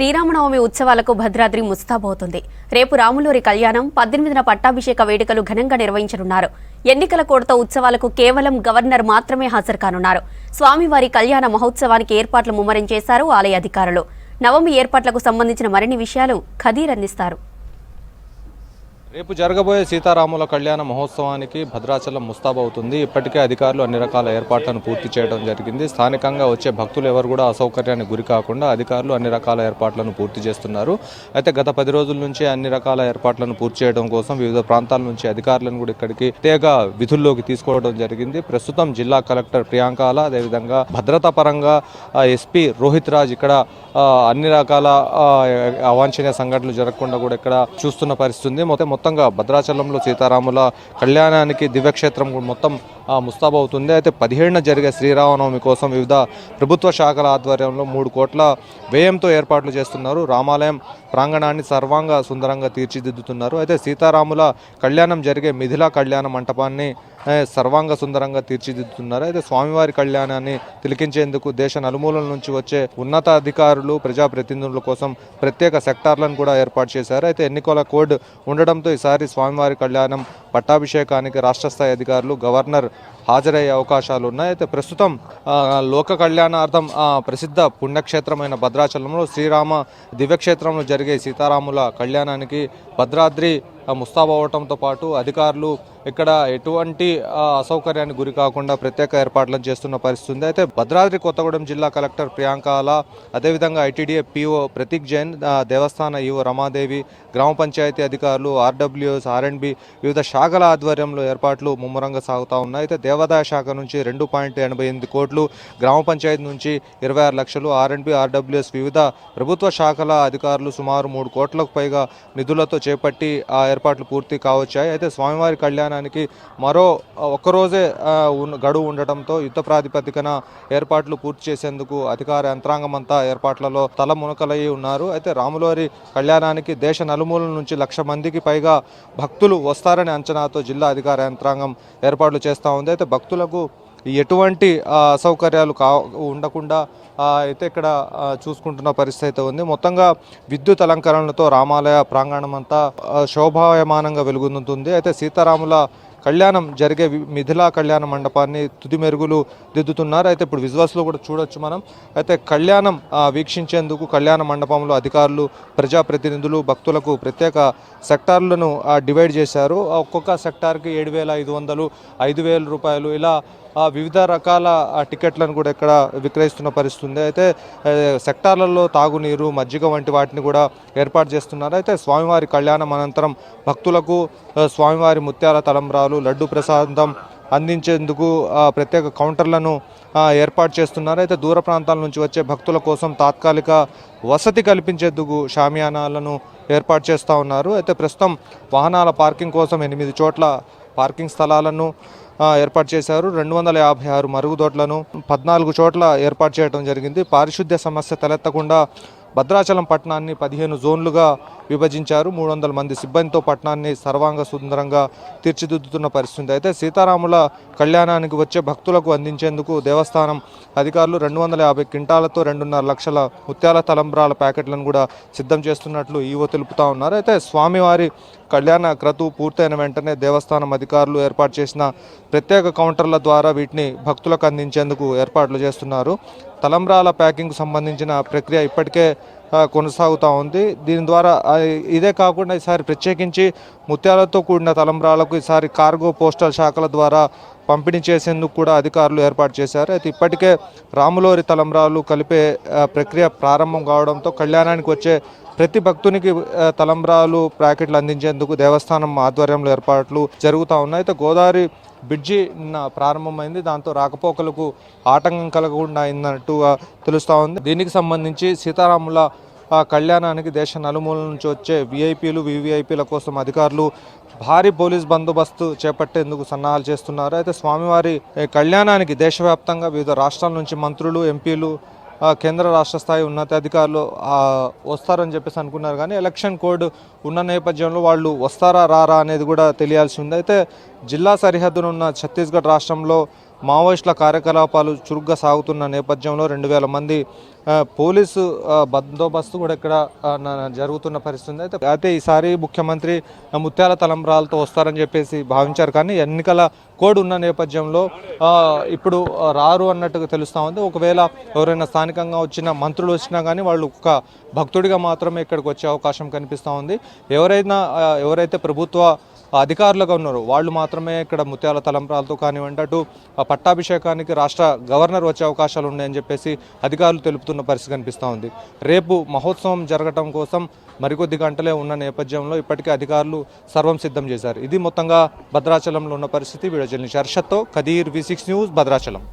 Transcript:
శ్రీరామనవమి ఉత్సవాలకు భద్రాద్రి ముస్తాబవుతుంది. రేపు రాములూరి కళ్యాణం, 18న పట్టాభిషేక వేడుకలు ఘనంగా నిర్వహించనున్నారు. ఎన్నికల కోడ్తో ఉత్సవాలకు కేవలం గవర్నర్ మాత్రమే హాజరు కానున్నారు. స్వామివారి కళ్యాణ మహోత్సవానికి ఏర్పాట్లు ముమ్మరం చేశారు ఆలయ అధికారులు. నవమి ఏర్పాట్లకు సంబంధించిన మరిన్ని విషయాలు ఖదీర్ అందిస్తారు. రేపు జరగబోయే సీతారాముల కళ్యాణ మహోత్సవానికి భద్రాచలం ముస్తాబవుతుంది. ఇప్పటికే అధికారులు అన్ని రకాల ఏర్పాట్లను పూర్తి చేయడం జరిగింది. స్థానికంగా వచ్చే భక్తులు ఎవరు కూడా అసౌకర్యానికి గురి కాకుండా అధికారులు అన్ని రకాల ఏర్పాట్లను పూర్తి చేస్తున్నారు. అయితే గత 10 రోజుల నుంచి అన్ని రకాల ఏర్పాట్లను పూర్తి చేయడం కోసం వివిధ ప్రాంతాల నుంచి అధికారులను కూడా ఇక్కడికి ప్రత్యేక విధుల్లోకి తీసుకోవడం జరిగింది. ప్రస్తుతం జిల్లా కలెక్టర్ ప్రియాంకాల, అదేవిధంగా భద్రతా పరంగా ఎస్పీ రోహిత్ రాజ్ ఇక్కడ అన్ని రకాల అవాంఛనీయ సంఘటనలు జరగకుండా కూడా ఇక్కడ చూస్తున్న పరిస్థితి. మొత్తంగా భద్రాచలంలో సీతారాముల కళ్యాణానికి దివ్యక్షేత్రం మొత్తం ముస్తాబవుతుంది. అయితే 17న జరిగే శ్రీరామనవమి కోసం వివిధ ప్రభుత్వ శాఖల ఆధ్వర్యంలో 3 కోట్ల వ్యయంతో ఏర్పాట్లు చేస్తున్నారు. రామాలయం ప్రాంగణాన్ని సర్వాంగ సుందరంగా తీర్చిదిద్దుతున్నారు. అయితే సీతారాముల కళ్యాణం జరిగే మిథిలా కళ్యాణ మంటపాన్ని సర్వాంగ సుందరంగా తీర్చిదిద్దుతున్నారు. అయితే స్వామివారి కళ్యాణాన్ని తిలకించేందుకు దేశ నలుమూలల నుంచి వచ్చే ఉన్నతాధికారులు, ప్రజాప్రతినిధుల కోసం ప్రత్యేక సెక్టార్లను కూడా ఏర్పాటు చేశారు. అయితే ఎన్నికల కోడ్ ఉండడంతో ఈసారి స్వామివారి కళ్యాణం పట్టాభిషేకానికి రాష్ట్ర స్థాయి అధికారులు, గవర్నర్ హాజరయ్యే అవకాశాలు ఉన్నాయి. అయితే ప్రస్తుతం లోక కళ్యాణార్థం ప్రసిద్ధ పుణ్యక్షేత్రమైన భద్రాచలంలో శ్రీరామ దివ్యక్షేత్రంలో జరిగే సీతారాముల కళ్యాణానికి భద్రాద్రి ముస్తాబవటంతో పాటు అధికారులు ఇక్కడ ఎటువంటి అసౌకర్యానికి గురి కాకుండా ప్రత్యేక ఏర్పాట్లను చేస్తున్న పరిస్థితి ఉంది. అయితే భద్రాద్రి కొత్తగూడెం జిల్లా కలెక్టర్ ప్రియాంకాల, అదేవిధంగా ఐటీడీఏ పీఓ ప్రతీక్ జైన్, దేవస్థాన ఈవో రమాదేవి, గ్రామ పంచాయతీ అధికారులు, ఆర్డబ్ల్యూఎస్, ఆర్ఎండ్బి వివిధ శాఖల ఆధ్వర్యంలో ఏర్పాట్లు ముమ్మరంగా సాగుతూ ఉన్నాయి. అయితే దేవాదాయ శాఖ నుంచి 2.88 కోట్లు, గ్రామ పంచాయతీ నుంచి 26 లక్షలు, ఆర్ఎండ్బి, ఆర్డబ్ల్యూఎస్ వివిధ ప్రభుత్వ శాఖల అధికారులు సుమారు 3 కోట్లకు పైగా నిధులతో చేపట్టి ఆ ఏర్పాట్లు పూర్తి కావచ్చాయి. అయితే స్వామివారి కళ్యాణానికి మరో ఒక్కరోజే గడువు ఉండటంతో యుద్ధ ప్రాతిపదికన ఏర్పాట్లు పూర్తి చేసేందుకు అధికార యంత్రాంగం అంతా ఏర్పాట్లలో తల మునకలయ్యి ఉన్నారు. అయితే రాములవారి కళ్యాణానికి దేశ నలుమూలల నుంచి 1,00,000 మందికి పైగా భక్తులు వస్తారనే అంచనాతో జిల్లా అధికార యంత్రాంగం ఏర్పాట్లు చేస్తూ ఉంది. అయితే భక్తులకు ఎటువంటి అసౌకర్యాలు ఉండకుండా అయితే ఇక్కడ చూసుకుంటున్న పరిస్థితి ఉంది. మొత్తంగా విద్యుత్ అలంకరణలతో రామాలయ ప్రాంగణం అంతా శోభాయమానంగా వెలుగొందుతుంది. అయితే సీతారాముల కళ్యాణం జరిగే మిథిలా కళ్యాణ మండపాన్ని తుది మెరుగులు దిద్దుతున్నారు. అయితే ఇప్పుడు విజువల్స్లో కూడా చూడొచ్చు మనం. అయితే కళ్యాణం వీక్షించేందుకు కళ్యాణ మండపంలో అధికారులు, ప్రజాప్రతినిధులు, భక్తులకు ప్రత్యేక సెక్టార్లను డివైడ్ చేశారు. ఒక్కొక్క సెక్టార్కి 7,500, 5,000 రూపాయలు ఇలా వివిధ రకాల టికెట్లను కూడా ఇక్కడ విక్రయిస్తున్న పరిస్థితి ఉంది. అయితే సెక్టార్లలో తాగునీరు, మజ్జిగ వంటి వాటిని కూడా ఏర్పాటు చేస్తున్నారు. అయితే స్వామివారి కళ్యాణం అనంతరం భక్తులకు స్వామివారి ముత్యాల తలంబ్రాలు, లడ్డు ప్రసాదం అందించేందుకు ప్రత్యేక కౌంటర్లను ఏర్పాటు చేస్తున్నారు. అయితే దూర ప్రాంతాల నుంచి వచ్చే భక్తుల కోసం తాత్కాలిక వసతి కల్పించేందుకు షామియానాలను ఏర్పాటు చేస్తూ ఉన్నారు. అయితే ప్రస్తుతం వాహనాల పార్కింగ్ కోసం 8 చోట్ల పార్కింగ్ స్థలాలను ఏర్పాటు చేశారు. 256 మరుగుదొడ్లను 14 చోట్ల ఏర్పాటు చేయడం జరిగింది. పారిశుద్ధ్య సమస్య తలెత్తకుండా భద్రాచలం పట్టణాన్ని 15 జోన్లుగా విభజించారు. 300 మంది సిబ్బందితో పట్టణాన్ని సర్వాంగ సుందరంగా తీర్చిదిద్దుతున్న పరిస్థితి. అయితే సీతారాముల కళ్యాణానికి వచ్చే భక్తులకు అందించేందుకు దేవస్థానం అధికారులు 250 క్వింటాలతో 2.5 లక్షల ముత్యాల తలంబ్రాల ప్యాకెట్లను కూడా సిద్ధం చేస్తున్నట్లు ఈవో తెలుపుతా ఉన్నారు. అయితే స్వామివారి కళ్యాణ క్రతువు పూర్తయిన వెంటనే దేవస్థానం అధికారులు ఏర్పాటు చేసిన ప్రత్యేక కౌంటర్ల ద్వారా వీటిని భక్తులకు అందించేందుకు ఏర్పాట్లు చేస్తున్నారు. తలంబ్రాల ప్యాకింగ్ సంబంధించిన ప్రక్రియ ఇప్పటికే కొనసాగుతూ ఉంది. దీని ద్వారా ఇదే కాకుండా ఈసారి ప్రత్యేకించి ముత్యాలతో కూడిన తలంబ్రాలకు ఈసారి కార్గో, పోస్టల్ శాఖల ద్వారా పంపిణీ చేసేందుకు కూడా అధికారులు ఏర్పాటు చేశారు. అయితే ఇప్పటికే రాములవారి తలంబ్రాలు కలిపే ప్రక్రియ ప్రారంభం కావడంతో కళ్యాణానికి వచ్చే ప్రతి భక్తునికి తలంబ్రాలు ప్యాకెట్లు అందించేందుకు దేవస్థానం ఆధ్వర్యంలో ఏర్పాట్లు జరుగుతూ ఉన్నాయి. అయితే గోదావరి బ్రిడ్జి ప్రారంభమైంది. దాంతో రాకపోకలకు ఆటంకం కలగకుండా అయిందన్నట్టు తెలుస్తూ ఉంది. దీనికి సంబంధించి సీతారాముల కళ్యాణానికి దేశ నలుమూలల నుంచి వచ్చే విఐపీలు, వివిఐపీల కోసం అధికారులు భారీ పోలీస్ బందోబస్తు చేపట్టేందుకు సన్నాహాలు చేస్తున్నారు. అయితే స్వామివారి కళ్యాణానికి దేశవ్యాప్తంగా వివిధ రాష్ట్రాల నుంచి మంత్రులు, ఎంపీలు, కేంద్ర రాష్ట్ర స్థాయి ఉన్నతాధికారులు వస్తారని చెప్పేసి అనుకున్నారు. కానీ ఎలక్షన్ కోడ్ ఉన్న నేపథ్యంలో వాళ్ళు వస్తారా రారా అనేది కూడా తెలియాల్సి ఉంది. అయితే జిల్లా సరిహద్దునున్న ఛత్తీస్గఢ్ రాష్ట్రంలో మావోయిస్టుల కార్యకలాపాలు చురుగ్గా సాగుతున్న నేపథ్యంలో 2000 మంది పోలీసు బందోబస్తు కూడా ఇక్కడ జరుగుతున్న పరిస్థితి ఉంది. అయితే ఈసారి ముఖ్యమంత్రి ముత్యాల తలంబ్రాలతో వస్తారని చెప్పేసి భావించారు, కానీ ఎన్నికల కోడ్ ఉన్న నేపథ్యంలో ఇప్పుడు రారు అన్నట్టుగా తెలుస్తూ ఉంది. ఒకవేళ ఎవరైనా స్థానికంగా వచ్చిన మంత్రులు వచ్చినా కానీ వాళ్ళు ఒక భక్తుడిగా మాత్రమే ఇక్కడికి వచ్చే అవకాశం కనిపిస్తూ ఉంది. ఎవరైతే ప్రభుత్వ అధికారులుగా ఉన్నారో వాళ్ళు మాత్రమే ఇక్కడ ముత్యాల తలంబ్రాలతో కానివ్వండి, అటు పట్టాభిషేకానికి రాష్ట్ర గవర్నర్ వచ్చే అవకాశాలు ఉన్నాయని చెప్పేసి అధికారులు తెలుపుతున్న పరిస్థితి కనిపిస్తూ ఉంది. రేపు మహోత్సవం జరగటం కోసం మరికొద్ది గంటలే ఉన్న నేపథ్యంలో ఇప్పటికే అధికారులు సర్వం సిద్ధం చేశారు. ఇది మొత్తంగా భద్రాచలంలో ఉన్న పరిస్థితి. వీడియో జర్నలిస్ట్ హర్షత్తో కదీర్, V6 న్యూస్, భద్రాచలం.